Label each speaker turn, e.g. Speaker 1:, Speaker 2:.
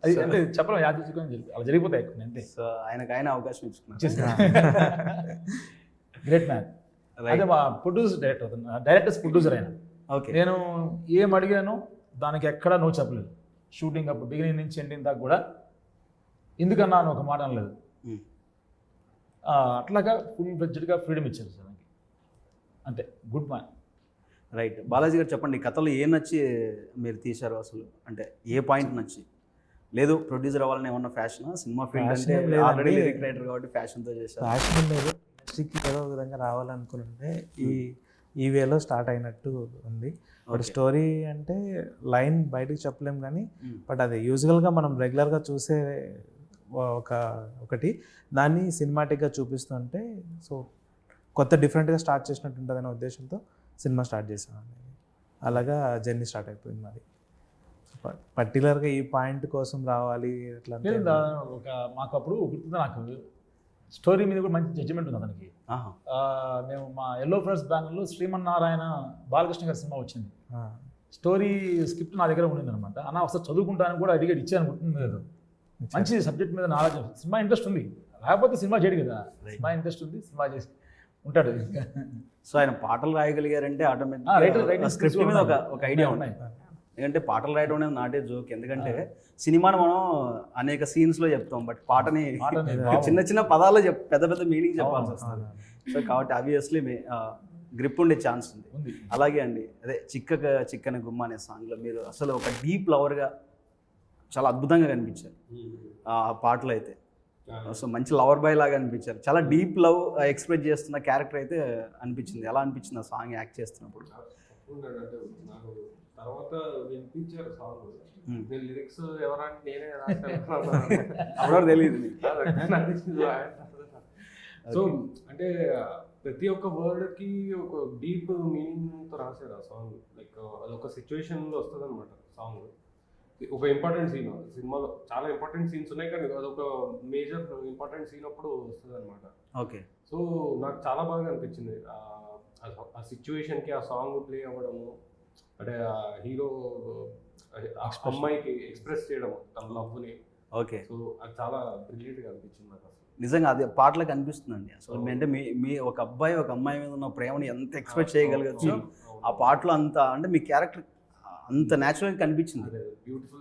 Speaker 1: అది అంటే చెప్పడం యాదృచ్ఛికంగా అలా జరిగిపోతాయి కొన్ని అంతే.
Speaker 2: సో ఆయన అవకాశం ఇచ్చుకున్నారు.
Speaker 1: Great man. అదే మా డైరెక్టర్స్ ప్రొడ్యూసర్ అయినా
Speaker 2: ఓకే.
Speaker 1: నేను ఏం అడిగానో దానికి ఎక్కడ నో చెప్పలేదు. షూటింగ్ అప్పుడు బిగినింగ్ నుంచి ఎండింగ్ దాకా కూడా ఎందుకన్నా అని ఒక మాట అనలేదు. అట్లాగా ఫుల్ ఫ్లెడ్జ్డ్గా ఫ్రీడమ్ ఇచ్చారు సార్ నాకు. అంతే, గుడ్ మ్యాన్.
Speaker 2: రైట్. బాలాజీ గారు చెప్పండి, కథలో ఏ నచ్చి మీరు తీశారు అసలు? అంటే ఏ పాయింట్ నచ్చి? లేదు ప్రొడ్యూసర్ అవ్వాలని ఏమన్నా ఫ్యాషన్? సినిమా ఫీల్డ్ అంటే ఆల్రెడీ లిరిక్ రైటర్ కాబట్టి ఫ్యాషన్తో చేశారు.
Speaker 3: ఫ్యాషన్ లేదు, ఇండస్ట్రీకి ఏదో ఒక విధంగా రావాలనుకుంటే ఈ వేలో స్టార్ట్ అయినట్టు ఉంది. బట్ స్టోరీ అంటే లైన్ బయటకు చెప్పలేం కానీ బట్ అది యూజువల్గా మనం రెగ్యులర్గా చూసే ఒకటి దాన్ని సినిమాటిక్గా చూపిస్తుంటే సో కొత్త డిఫరెంట్గా స్టార్ట్ చేసినట్టు ఉంటుంది అనే ఉద్దేశంతో సినిమా స్టార్ట్ చేసామండి. అలాగా జర్నీ స్టార్ట్ అయిపోయింది మరి. పర్టికులర్గా ఈ పాయింట్ కోసం రావాలి అట్లా
Speaker 1: ఒక మాకు అప్పుడు గుర్తుంది నాకు, స్టోరీ మీద కూడా మంచి జడ్జిమెంట్ ఉంది అతనికి. మేము మా ఎల్లో ఫ్రెండ్స్ బ్యానర్లో శ్రీమన్నారాయణ బాలకృష్ణ గారి సినిమా వచ్చింది. స్టోరీ స్క్రిప్ట్ నా దగ్గర ఉండింది అనమాట. అన్న ఒకసారి చదువుకుంటాను కూడా అడిగాడు, ఇచ్చాను గుర్తుంది లేదు. మంచి సబ్జెక్ట్ మీద నాలెడ్జ్, సినిమా ఇంట్రెస్ట్ ఉంది, లేకపోతే సినిమా చేయడు కదా. సినిమా ఇంట్రెస్ట్ ఉంది, సినిమా చేసి ఉంటాడు.
Speaker 2: సో ఆయన పాటలు రాయగలిగారంటే ఆటోమేటిక్ స్క్రిప్ట్ మీద ఒక ఐడియా ఉన్నాయి. ఎందుకంటే పాటలు రాయడం అనేది నాటే జోక్. ఎందుకంటే సినిమాను మనం అనేక సీన్స్లో చెప్తాం, బట్ పాటని చిన్న చిన్న పదాల్లో పెద్ద పెద్ద మీనింగ్ చెప్పాల్సి వస్తుంది. సో కాబట్టి ఆబ్వియస్లీ గ్రిప్ ఉండే ఛాన్స్ ఉంది. అలాగే అండి, అదే చిక్కని గుమ్మ అనే సాంగ్లో మీరు అసలు ఒక డీప్ లవర్గా చాలా అద్భుతంగా కనిపించారు ఆ పాటలు అయితే. సో మంచి లవర్ బాయ్ లాగా అనిపించారు. చాలా డీప్ లవ్ ఎక్స్ప్రెస్ చేస్తున్న క్యారెక్టర్ అయితే అనిపించింది. ఎలా అనిపించింది ఆ సాంగ్ యాక్ట్ చేస్తున్నప్పుడు?
Speaker 4: నాకు తర్వాత వినిపించారు సాంగ్, నేను లిరిక్స్ ఎవరంటే నేనే రాస్తాను
Speaker 2: అప్పుడు తెలియదు.
Speaker 4: సో అంటే ప్రతి ఒక్క వర్డ్కి ఒక డీప్ మీనింగ్తో రాశారు ఆ సాంగ్. లైక్ అదొక సిచ్యువేషన్లో వస్తుంది అనమాట సాంగ్. ఒక ఇంపార్టెంట్ సీన్ సినిమాలో, చాలా ఇంపార్టెంట్ సీన్స్ ఉన్నాయి కానీ అదొక మేజర్ ఇంపార్టెంట్ సీన్ అప్పుడు వస్తుంది అనమాట.
Speaker 2: ఓకే.
Speaker 4: సో నాకు చాలా బాగా అనిపించింది ఆ సిచ్యువేషన్కి ఆ సాంగ్ ప్లే అవ్వడము, అంటే ఆ హీరో అమ్మాయికి ఎక్స్ప్రెస్ చేయడం తన లవ్ని.
Speaker 2: ఓకే.
Speaker 4: సో అది చాలా బ్రిలియంట్గా అనిపించింది నాకు. అసలు
Speaker 2: నిజంగా అది పాటలకు అనిపిస్తుందండి. అసలు అంటే మీ ఒక అబ్బాయి ఒక అమ్మాయి మీద ఉన్న ప్రేమని ఎంత ఎక్స్ప్రెస్ చేయగలగచ్చు ఆ పాటలో. అంత అంటే మీ క్యారెక్టర్ అంత న్యాచురల్గా కనిపించింది.
Speaker 4: బ్యూటిఫుల్